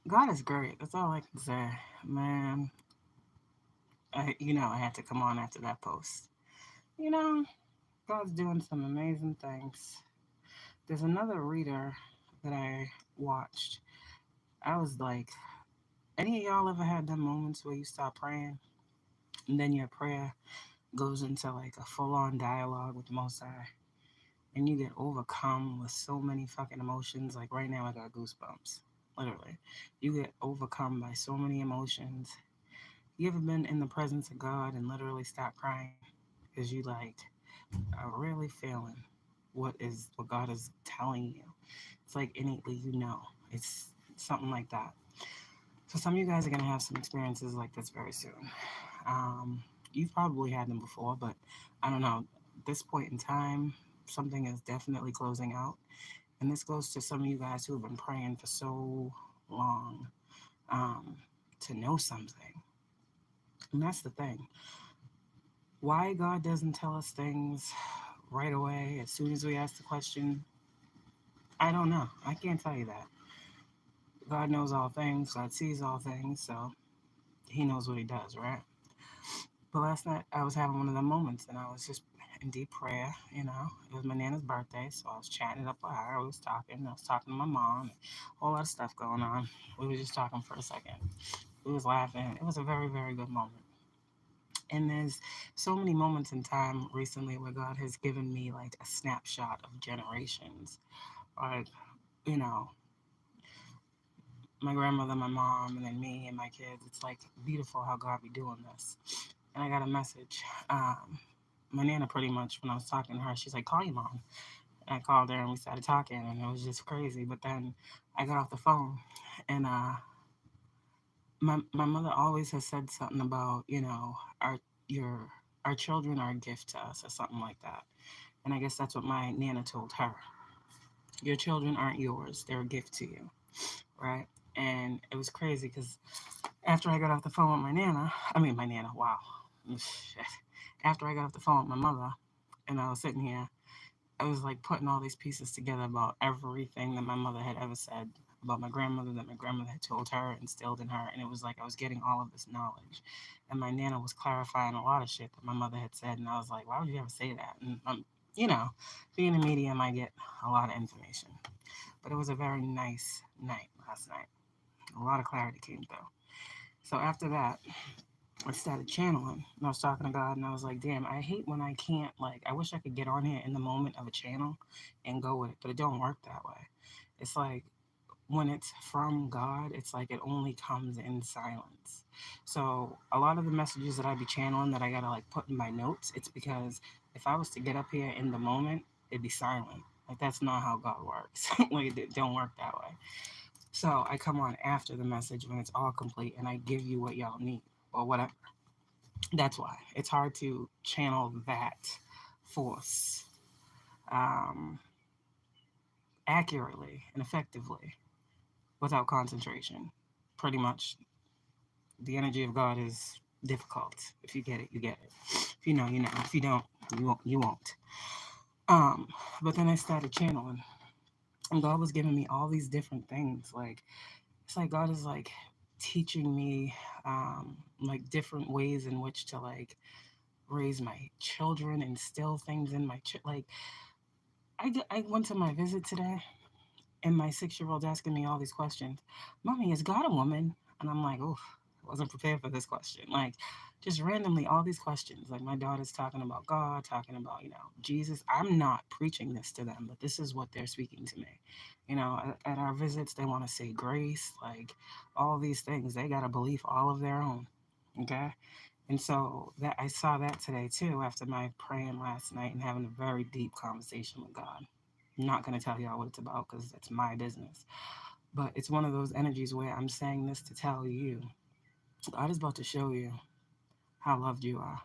God is great. That's all I can say. Man, I had to come on after that post. You know, God's doing some amazing things. There's another reader that I watched. I was like, any of y'all ever had them moments where you start praying and then your prayer goes into like a full on dialogue with the Most High and you get overcome with so many fucking emotions? Like right now, I got goosebumps. Literally. You get overcome by so many emotions. You ever been in the presence of God and literally stop crying because you like are really feeling what God is telling you? It's like innately It's something like that. So some of you guys are gonna have some experiences like this very soon. You've probably had them before, but I don't know. At this point in time, something is definitely closing out, and this goes to some of you guys who have been praying for so long um, to know something. And that's the thing. Why God doesn't tell us things right away as soon as we ask the question, I don't know. I can't tell you that. God knows all things, God sees all things, so He knows what He does, right? But last night I was having one of them moments and I was just in deep prayer, It was my Nana's birthday, so I was chatting it up with her. I was talking to my mom, a whole lot of stuff going on. We were just talking for a second. We was laughing. It was a very, very good moment. And there's so many moments in time recently where God has given me like a snapshot of generations. Like, you know, my grandmother, my mom, and then me and my kids. It's like beautiful how God be doing this. And I got a message. My Nana pretty much, when I was talking to her, she's like, call your mom. And I called her and we started talking and it was just crazy. But then I got off the phone and my mother always has said something about, your our children are a gift to us or something like that. And I guess that's what my Nana told her. Your children aren't yours, they're a gift to you, right? And it was crazy because after I got off the phone with my Nana, wow. Shit. After I got off the phone with my mother and I was sitting here, I was like putting all these pieces together about everything that my mother had ever said about my grandmother, that my grandmother had told her, instilled in her. And it was like I was getting all of this knowledge. And my Nana was clarifying a lot of shit that my mother had said. And I was like, why would you ever say that? And, you know, being a medium, I get a lot of information. But it was a very nice night last night. A lot of clarity came through. So after that, I started channeling and I was talking to God and I was like, damn, I hate when I can't, like, I wish I could get on here in the moment of a channel and go with it, but it don't work that way. It's like when it's from God, it's like it only comes in silence. So a lot of the messages that I be channeling that I gotta like put in my notes, it's because if I was to get up here in the moment, it'd be silent. Like that's not how God works. Like it don't work that way. So I come on after the message when it's all complete and I give you what y'all need or whatever. That's why it's hard to channel that force um, accurately and effectively without concentration. Pretty much, the energy of God is difficult. If you get it, you get it. If you know, you know. If you don't, you won't. You won't. Um, but then I started channeling, and God was giving me all these different things. Like it's like God is like teaching me like different ways in which to like raise my children, instill things in my like I went to my visit today, and my 6 year old's asking me all these questions. Mommy, is God a woman? And I'm like, oh, I wasn't prepared for this question. Like, just randomly, all these questions. Like, my daughter's talking about God, talking about, Jesus. I'm not preaching this to them, but this is what they're speaking to me. At our visits, they want to say grace, like all these things. They got a belief all of their own. Okay. And so that I saw that today too after my praying last night and having a very deep conversation with God. I'm not going to tell y'all what it's about because it's my business. But it's one of those energies where I'm saying this to tell you God is about to show you how loved you are.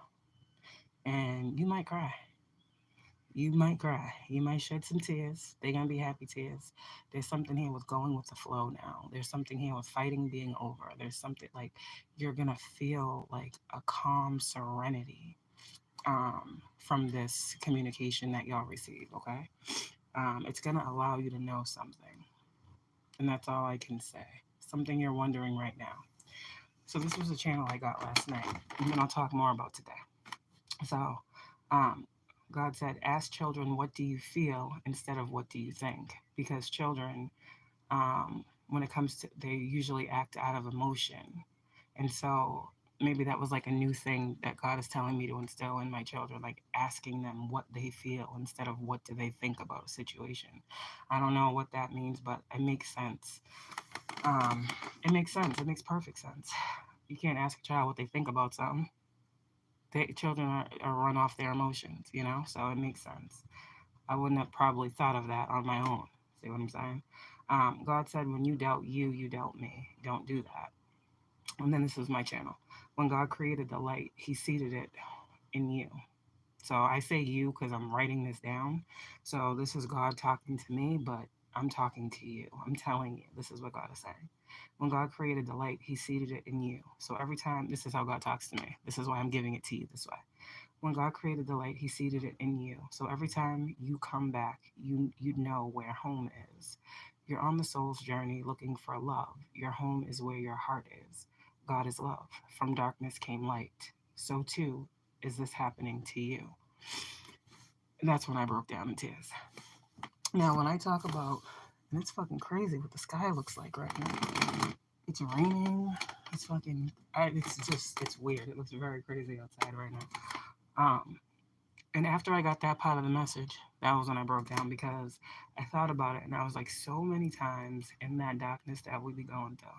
And you might cry. You might cry. You might shed some tears. They're going to be happy tears. There's something here with going with the flow now. There's something here with fighting being over. There's something like you're going to feel like a calm serenity from this communication that y'all receive, okay? It's going to allow you to know something. And that's all I can say. something you're wondering right now. So this was a channel I got last night, and then I'll talk more about today. So, um, God said, ask children, what do you feel instead of what do you think? Because children, when it comes to, they usually act out of emotion. And so maybe that was like a new thing that God is telling me to instill in my children, like asking them what they feel instead of what do they think about a situation. I don't know what that means, but it makes sense. It makes sense. It makes perfect sense. You can't ask a child what they think about something. Children are run off their emotions, you know, so it makes sense. I wouldn't have probably thought of that on my own. See what I'm saying? God said, when you doubt you, you doubt me. Don't do that. And then this is my channel. When God created the light, he seated it in you. So I say you because I'm writing this down. So this is God talking to me, but I'm talking to you. I'm telling you, this is what God is saying. When God created the light, he seated it in you. So every time, this is how God talks to me. This is why I'm giving it to you this way. When God created the light, he seated it in you. So every time you come back, you know where home is. You're on the soul's journey looking for love. Your home is where your heart is. God is love. From darkness came light. So too is this happening to you. And that's when I broke down in tears. Now, when I talk about, and it's fucking crazy what the sky looks like right now. It's raining. It's fucking, it's weird. It looks very crazy outside right now. And after I got that part of the message, that was when I broke down because I thought about it and I was like, so many times in that darkness that we be going through.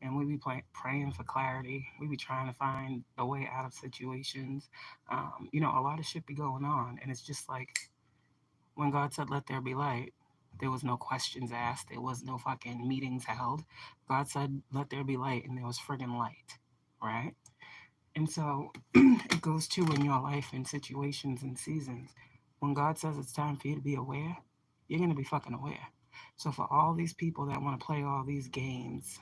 And we be praying for clarity. We be trying to find a way out of situations. You know, a lot of shit be going on. And it's just like when God said, let there be light, there was no questions asked. There was no fucking meetings held. God said, let there be light, and there was friggin' light, right? And so it goes too in your life in situations and seasons. When God says it's time for you to be aware, you're going to be fucking aware. So for all these people that want to play all these games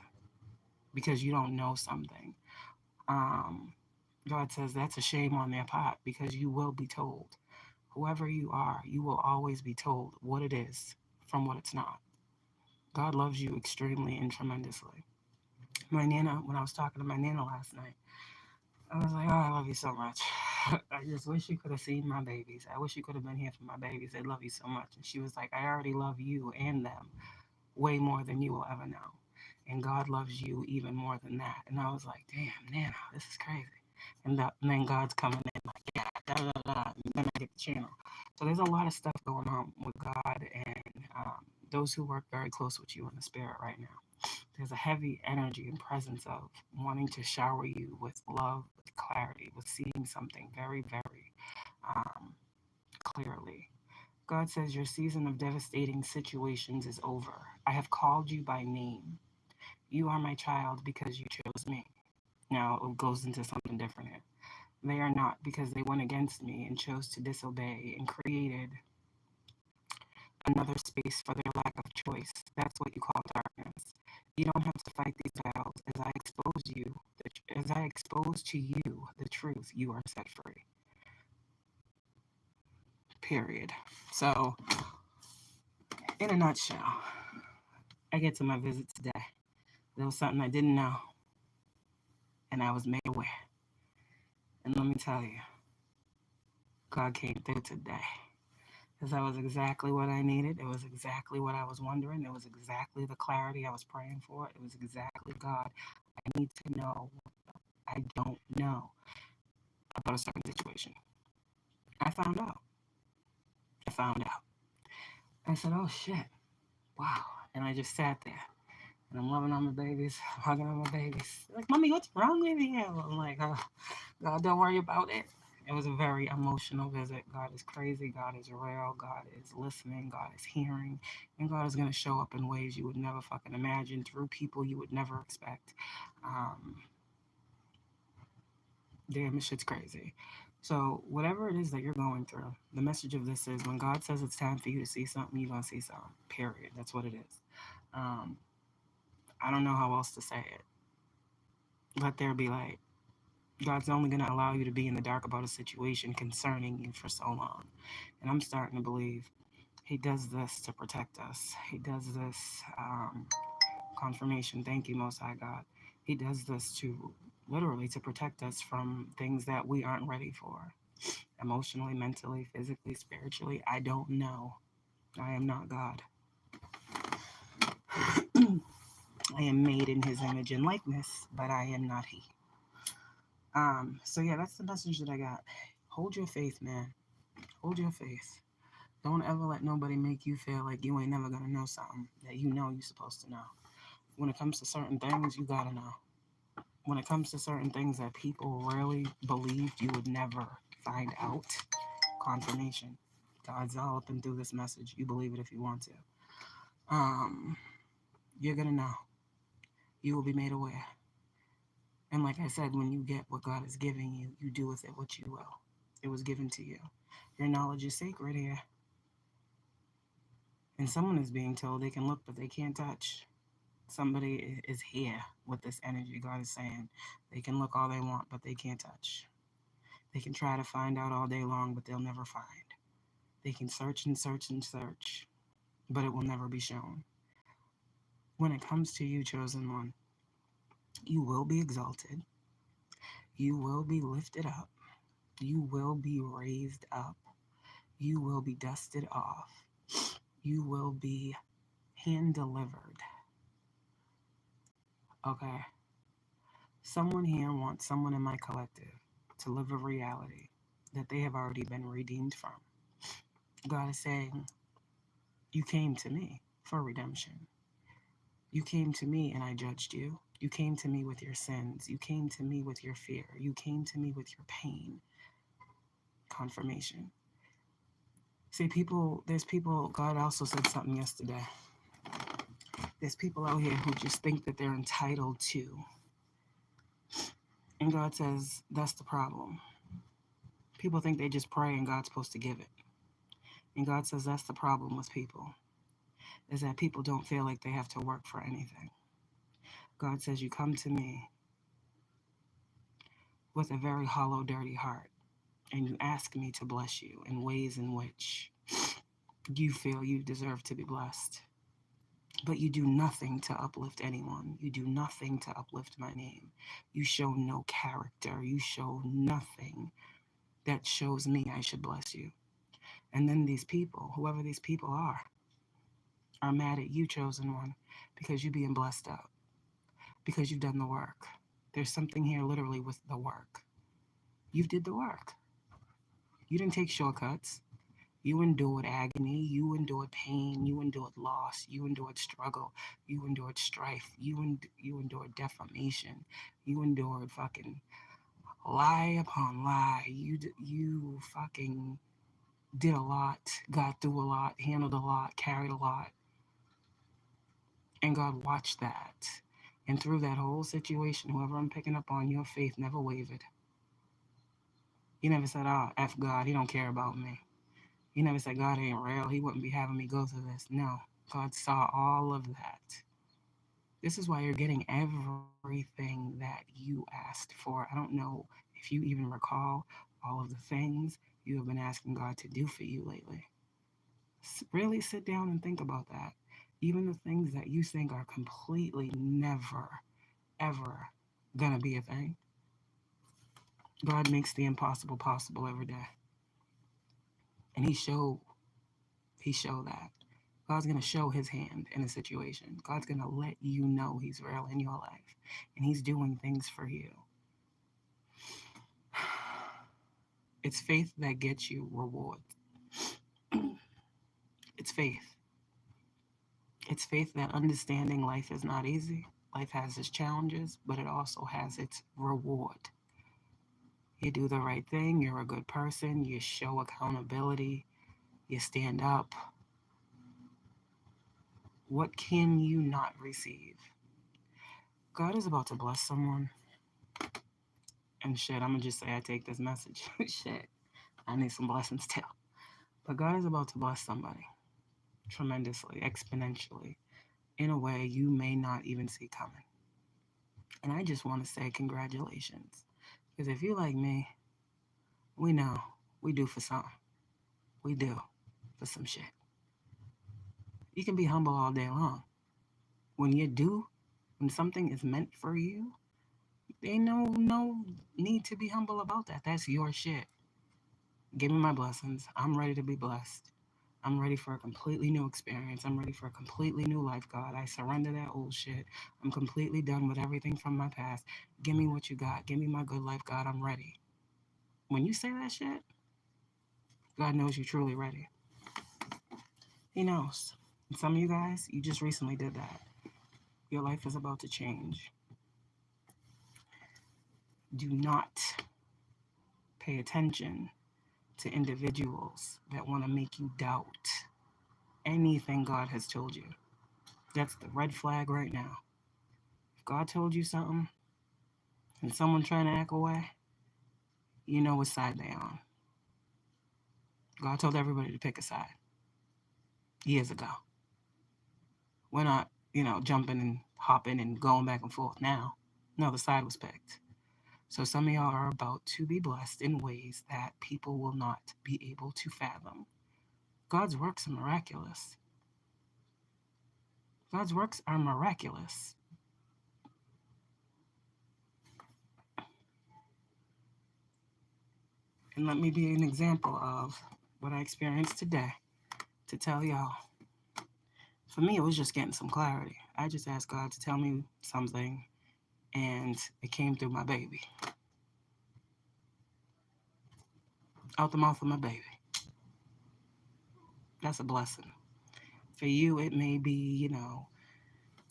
because you don't know something, God says that's a shame on their part because you will be told. Whoever you are, you will always be told what it is from what it's not. God loves you extremely and tremendously. My Nana, when I was talking to my Nana last night, I was like, oh, I love you so much. I just wish you could have seen my babies. I wish you could have been here for my babies. They love you so much. And she was like, I already love you and them way more than you will ever know. And God loves you even more than that. And I was like, damn, Nana, this is crazy. And then God's coming in like, yeah, da da da. And then I get the channel. So there's a lot of stuff going on with God and those who work very close with you in the spirit right now. There's a heavy energy and presence of wanting to shower you with love, with clarity, with seeing something very, very clearly. God says your season of devastating situations is over. I have called you by name. You are my child because you chose me. Now it goes into something different here. They are not because they went against me and chose to disobey and created another space for their lack of choice. That's what you call darkness. You don't have to fight these battles. As I expose to you the truth, you are set free. Period. So, in a nutshell, I get to my visit today. There was something I didn't know, and I was made aware. And let me tell you, God came through today. Because that was exactly what I needed. It was exactly what I was wondering. It was exactly the clarity I was praying for. It was exactly, God, I need to know what I don't know about a certain situation. I found out. I said, oh shit, wow. And I just sat there. And I'm loving on my babies, hugging on my babies. They're like, Mommy, what's wrong with you? I'm like, oh, God, don't worry about it. It was a very emotional visit. God is crazy. God is real. God is listening. God is hearing. And God is going to show up in ways you would never fucking imagine through people you would never expect. Damn, this shit's crazy. So whatever it is that you're going through, the message of this is when God says it's time for you to see something, you're going to see something. Period. That's what it is. I don't know how else to say it. Let there be light. God's only going to allow you to be in the dark about a situation concerning you for so long. And I'm starting to believe he does this to protect us. He does this Confirmation. Thank you, Most High God. He does this to literally to protect us from things that we aren't ready for. Emotionally, mentally, physically, spiritually. I don't know. I am not God. I am made in his image and likeness, but I am not he. So yeah, that's the message that I got. Hold your faith, man. Hold your faith. Don't ever let nobody make you feel like you ain't never gonna know something that you know you're supposed to know. When it comes to certain things, you gotta know. When it comes to certain things that people really believed you would never find out, confirmation. God's all up and through this message. You believe it if you want to. You're gonna know. You will be made aware. And like I said, when you get what God is giving you, you do with it what you will. It was given to you. Your knowledge is sacred here. And someone is being told they can look, but they can't touch. Somebody is here with this energy. God is saying they can look all they want, but they can't touch. They can try to find out all day long, but they'll never find. They can search and search and search, but it will never be shown. When it comes to you, chosen one, you will be exalted. You will be lifted up. You will be raised up. You will be dusted off. You will be hand delivered. Okay? Someone here wants someone in my collective to live a reality that they have already been redeemed from. God is saying, you came to me for redemption. You came to me and I judged you. You came to me with your sins. You came to me with your fear. You came to me with your pain. Confirmation. See, there's people, God also said something yesterday. There's people out here who just think that they're entitled to. And God says, that's the problem. People think they just pray and God's supposed to give it. And God says that's the problem with people, is that people don't feel like they have to work for anything. God says you come to me with a very hollow, dirty heart, and you ask me to bless you in ways in which you feel you deserve to be blessed. But you do nothing to uplift anyone. You do nothing to uplift my name. You show no character. You show nothing that shows me I should bless you. And then these people, whoever these people are mad at you, chosen one, because you're being blessed up, because you've done the work. There's something here literally with the work. You did the work. You didn't take shortcuts. You endured agony. You endured pain. You endured loss. You endured struggle. You endured strife. You endured defamation. You endured fucking lie upon lie. You fucking did a lot, got through a lot, handled a lot, carried a lot. And God watched that. And through that whole situation, whoever I'm picking up on, your faith never wavered. You never said, oh, F God, he don't care about me. You never said, God ain't real. He wouldn't be having me go through this. No, God saw all of that. This is why you're getting everything that you asked for. I don't know if you even recall all of the things you have been asking God to do for you lately. Really sit down and think about that. Even the things that you think are completely never, ever gonna be a thing. God makes the impossible possible every day. And he showed that. God's gonna show his hand in a situation. God's gonna let you know he's real in your life. And he's doing things for you. It's faith that gets you rewards. It's faith. It's faith that understanding life is not easy. Life has its challenges, but it also has its reward. You do the right thing, you're a good person, you show accountability, you stand up. What can you not receive? God is about to bless someone. And shit, I'm gonna just say I take this message. Shit, I need some blessings too. But God is about to bless somebody tremendously, exponentially, in a way you may not even see coming. And I just want to say congratulations. Because if you like me, we know we do for something. We do for some shit. You can be humble all day long. When you do When something is meant for you, ain't no need to be humble about that. That's your shit. Give me my blessings. I'm ready to be blessed. I'm ready for a completely new experience. I'm ready for a completely new life, God. I surrender that old shit. I'm completely done with everything from my past. Give me what you got. Give me my good life, God. I'm ready. When you say that shit, God knows you're truly ready. He knows. And some of you guys, you just recently did that. Your life is about to change. Do not pay attention to individuals that want to make you doubt anything God has told you. That's the red flag right now. If God told you something and someone trying to act away, you know what side they on. God told everybody to pick a side years ago. We're not, jumping and hopping and going back and forth now. No, the side was picked. So some of y'all are about to be blessed in ways that people will not be able to fathom. God's works are miraculous. God's works are miraculous. And let me be an example of what I experienced today to tell y'all. For me, it was just getting some clarity. I just asked God to tell me something, and it came through my baby. Out the mouth of my baby. That's a blessing. For you, it may be,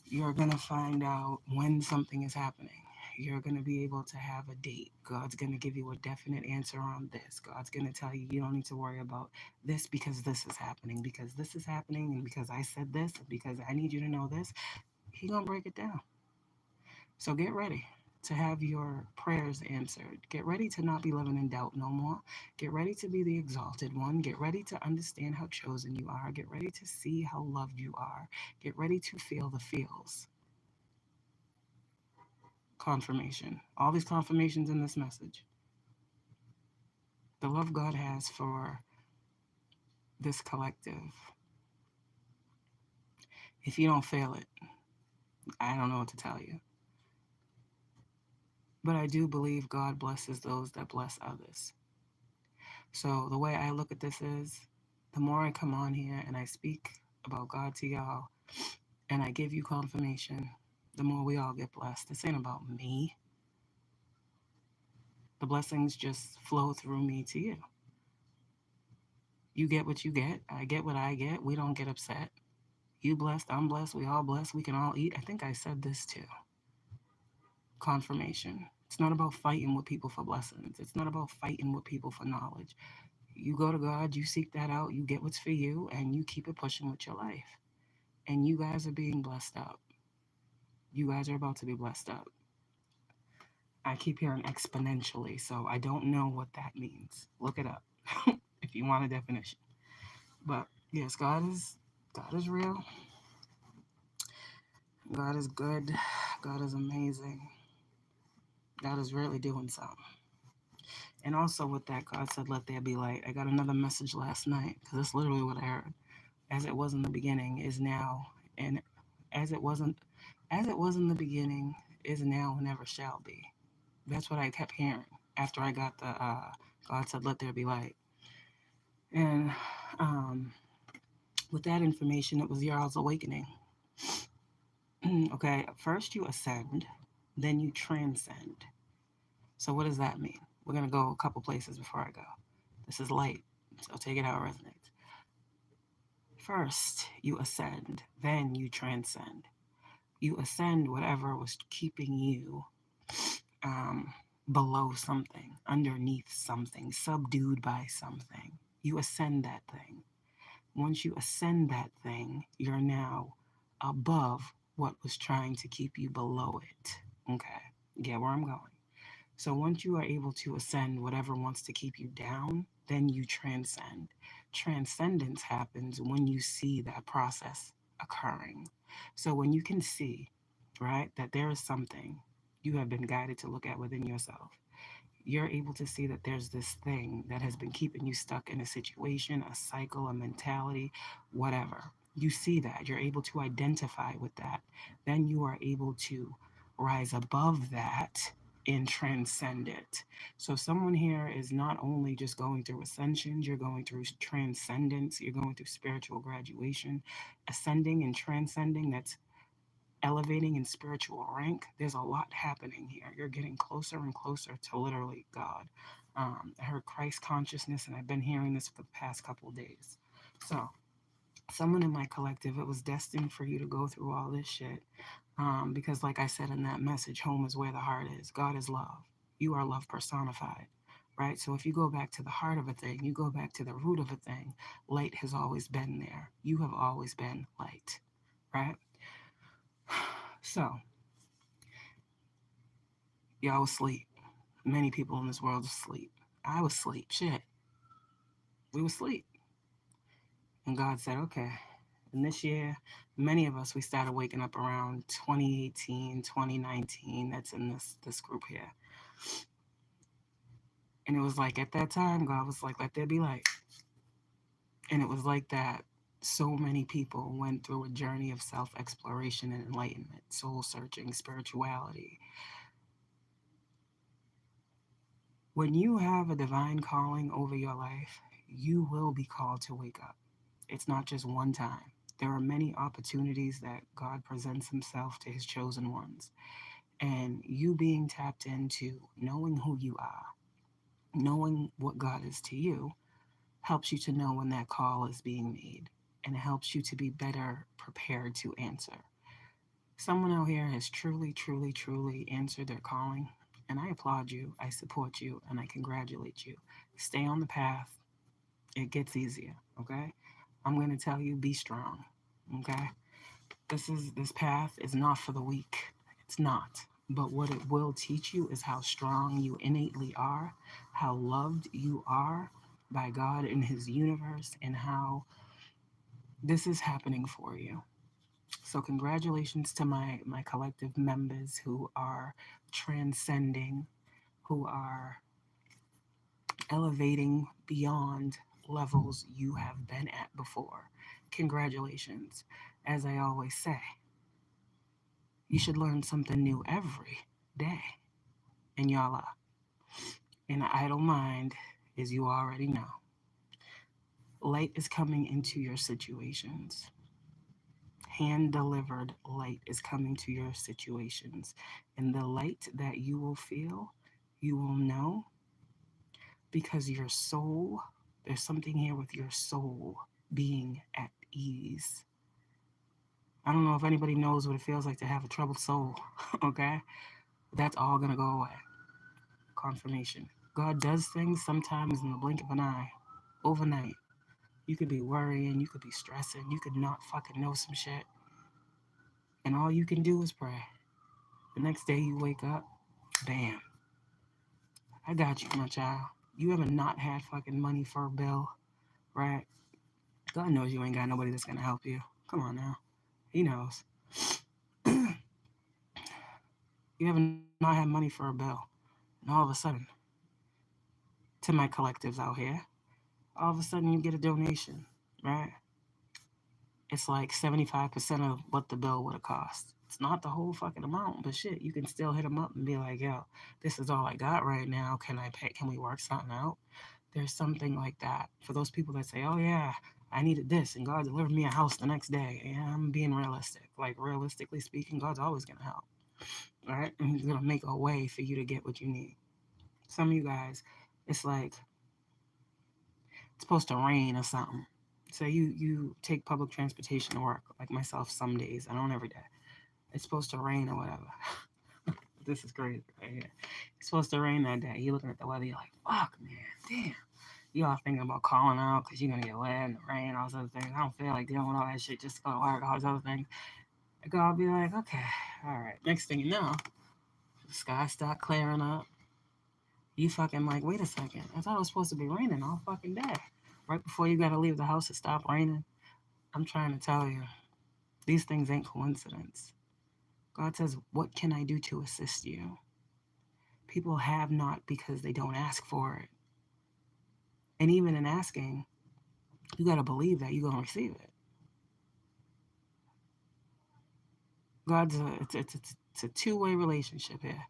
you're going to find out when something is happening. You're going to be able to have a date. God's going to give you a definite answer on this. God's going to tell you you don't need to worry about this because this is happening, because this is happening, and because I said this, and because I need you to know this. He's going to break it down. So get ready to have your prayers answered. Get ready to not be living in doubt no more. Get ready to be the exalted one. Get ready to understand how chosen you are. Get ready to see how loved you are. Get ready to feel the feels. Confirmation. All these confirmations in this message. The love God has for this collective. If you don't feel it, I don't know what to tell you. But I do believe God blesses those that bless others. So the way I look at this is, the more I come on here and I speak about God to y'all and I give you confirmation, the more we all get blessed. This ain't about me. The blessings just flow through me to you. You get what you get. I get what I get. We don't get upset. You blessed, I'm blessed, we all blessed, we can all eat. I think I said this too. Confirmation. It's not about fighting with people for blessings. It's not about fighting with people for knowledge. You go to God, you seek that out, you get what's for you, and you keep it pushing with your life. And you guys are being blessed up. You guys are about to be blessed up. I keep hearing exponentially, so I don't know what that means. Look it up if you want a definition. But yes, God is real. God is good. God is amazing. God is really doing something. And also with that, God said, let there be light. I got another message last night, because that's literally what I heard. As it was in the beginning, is now, and as it wasn't, as it was in the beginning, is now, and never shall be. That's what I kept hearing after I got the, God said, let there be light. And with that information, it was y'all's awakening. Okay, first you ascend, then you transcend. So what does that mean? We're going to go a couple places before I go. This is light, so take it how it resonates. First, you ascend, then you transcend. You ascend whatever was keeping you below something, underneath something, subdued by something. You ascend that thing. Once you ascend that thing, you're now above what was trying to keep you below it. Okay, get where I'm going. So once you are able to ascend whatever wants to keep you down, then you transcend. Transcendence happens when you see that process occurring. So when you can see, right, that there is something you have been guided to look at within yourself, you're able to see that there's this thing that has been keeping you stuck in a situation, a cycle, a mentality, whatever. You see that. You're able to identify with that. Then you are able to rise above that and transcend it. So, someone here is not only just going through ascensions, you're going through transcendence, you're going through spiritual graduation, ascending and transcending. That's elevating in spiritual rank. There's a lot happening here. You're getting closer and closer to literally God. I heard Christ consciousness, and I've been hearing this for the past couple of days. So, someone in my collective, it was destined for you to go through all this shit. Because, like I said in that message, home is where the heart is. God is love. You are love personified, right? So, if you go back to the heart of a thing, you go back to the root of a thing, light has always been there. You have always been light, right? So, y'all was asleep. Many people in this world was asleep. I was asleep. Shit. We were asleep. And God said, okay. And this year, many of us, we started waking up around 2018, 2019. That's in this group here. And it was like at that time, God was like, let there be light. And it was like that. So many people went through a journey of self exploration and enlightenment, soul searching, spirituality. When you have a divine calling over your life, you will be called to wake up. It's not just one time. There are many opportunities that God presents himself to his chosen ones. And you being tapped into knowing who you are, knowing what God is to you, helps you to know when that call is being made. And it helps you to be better prepared to answer. Someone out here has truly, truly, truly answered their calling. And I applaud you, I support you, and I congratulate you. Stay on the path. It gets easier, okay? I'm going to tell you, be strong, okay? This path is not for the weak. It's not. But what it will teach you is how strong you innately are, how loved you are by God in his universe, and how this is happening for you. So congratulations to my collective members who are transcending, who are elevating beyond levels you have been at before. Congratulations. As I always say, you should learn something new every day. And y'all are. And the idle mind, as you already know, light is coming into your situations. Hand delivered light is coming to your situations. And the light that you will feel, you will know because your soul, there's something here with your soul being at ease. I don't know if anybody knows what it feels like to have a troubled soul, okay? That's all gonna go away. Confirmation. God does things sometimes in the blink of an eye, overnight. You could be worrying, you could be stressing, you could not fucking know some shit. And all you can do is pray. The next day you wake up, bam. I got you, my child. You ever not had fucking money for a bill, right? God knows you ain't got nobody that's gonna help you. Come on now. He knows. You ever not had money for a bill, and all of a sudden, to my collectives out here, all of a sudden you get a donation, right? It's like 75% of what the bill would have cost. It's not the whole fucking amount, but shit, you can still hit them up and be like, yo, this is all I got right now. Can I pay? Can we work something out? There's something like that. For those people that say, oh yeah, I needed this and God delivered me a house the next day. Yeah, I'm being realistic. Like, realistically speaking, God's always going to help. All right? And he's going to make a way for you to get what you need. Some of you guys, it's like, it's supposed to rain or something. So you take public transportation to work, like myself some days. I don't every day. It's supposed to rain or whatever. This is crazy right here. It's supposed to rain that day. You're looking at the weather, you're like, fuck, man, damn. You all thinking about calling out because you're going to get wet in the rain, all those other things. I don't feel like dealing with all that shit just to go to work, all those other things. God be like, okay, all right. Next thing you know, the sky start clearing up. You fucking like, wait a second. I thought it was supposed to be raining all fucking day. Right before you got to leave the house, it stopped raining. I'm trying to tell you, these things ain't coincidence. God says, what can I do to assist you? People have not because they don't ask for it. And even in asking, you got to believe that you're going to receive it. It's a two-way relationship here.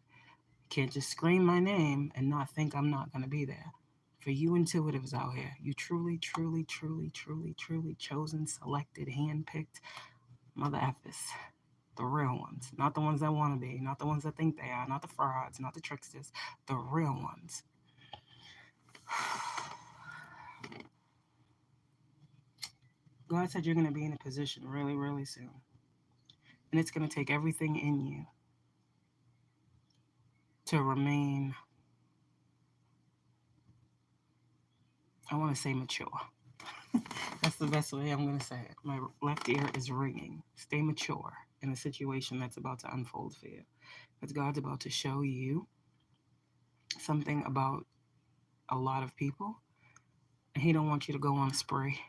You can't just scream my name and not think I'm not going to be there. For you intuitives out here, you truly, truly, truly, truly, truly chosen, selected, handpicked mother effers. The real ones. Not the ones that want to be, not the ones that think they are, not the frauds, not the tricksters. The real ones. God said you're going to be in a position really, really soon. And it's going to take everything in you to remain, I want to say mature. That's the best way I'm going to say it. My left ear is ringing. Stay mature in a situation that's about to unfold for you. Because God's about to show you something about a lot of people. And He don't want you to go on a spree,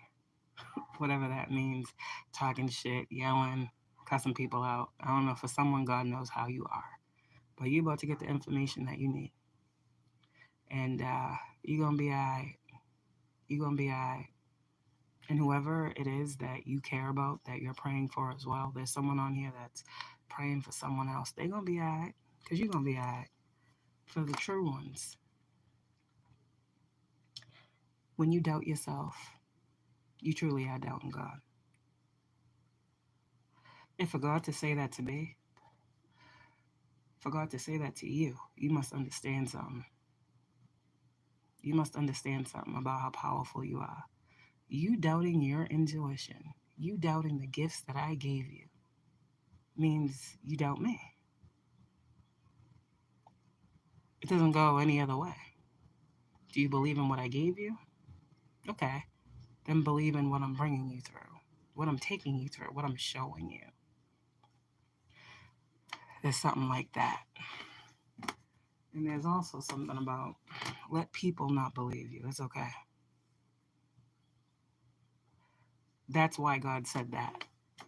whatever that means, talking shit, yelling, cussing people out. I don't know. For someone, God knows how you are. But you're about to get the information that you need. And you're going to be all right. You're going to be all right. And whoever it is that you care about, that you're praying for as well, there's someone on here that's praying for someone else. They're going to be all right, because you're going to be all right. For the true ones, when you doubt yourself, you truly are doubting God. And for God to say that to me, for God to say that to you, you must understand something. You must understand something about how powerful you are. You doubting your intuition, you doubting the gifts that I gave you, means you doubt me. It doesn't go any other way. Do you believe in what I gave you? Okay. Then believe in what I'm bringing you through, what I'm taking you through, what I'm showing you. There's something like that. And there's also something about let people not believe you. It's okay. That's why God said that.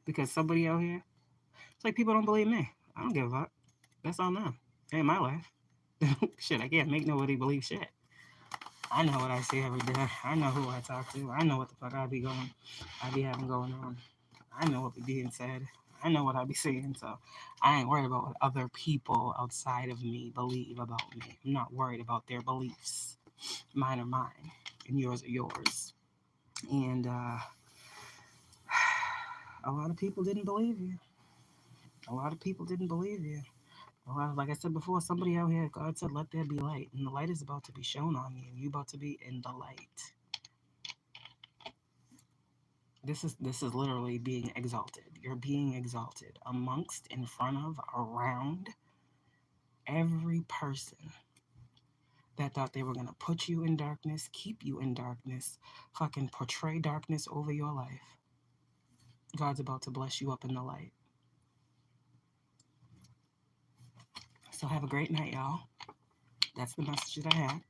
Because somebody out here, it's like people don't believe me. I don't give a fuck. That's on them. It ain't my life. Shit, I can't make nobody believe shit. I know what I see every day. I know who I talk to. I know what the fuck I be having going on. I know what be being said. I know what I be seeing. So I ain't worried about what other people outside of me believe about me. I'm not worried about their beliefs. Mine are mine, and yours are yours. And a lot of people didn't believe you. A lot of people didn't believe you. Like I said before, somebody out here, God said, let there be light. And the light is about to be shown on you. You're about to be in the light. This is literally being exalted. You're being exalted amongst, in front of, around every person that thought they were going to put you in darkness, keep you in darkness, fucking portray darkness over your life. God's about to bless you up in the light. So have a great night, y'all. That's the message that I had.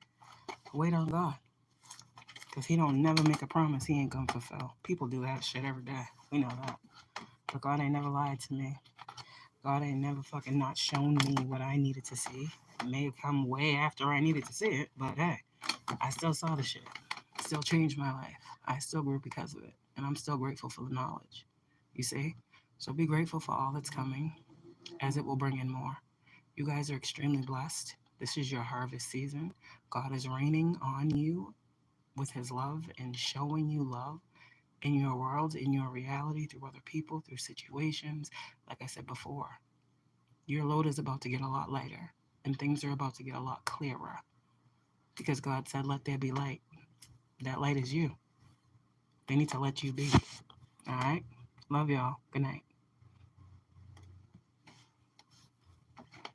Wait on God. Because He don't never make a promise He ain't gonna fulfill. People do that shit every day. We know that. But God ain't never lied to me. God ain't never fucking not shown me what I needed to see. It may have come way after I needed to see it, but hey, I still saw the shit. It still changed my life. I still grew because of it. And I'm still grateful for the knowledge. You see? So be grateful for all that's coming, as it will bring in more. You guys are extremely blessed. This is your harvest season. God is raining on you with His love and showing you love in your world, in your reality, through other people, through situations. Like I said before, your load is about to get a lot lighter and things are about to get a lot clearer because God said, let there be light. That light is you. They need to let you be. All right? Love y'all. Good night.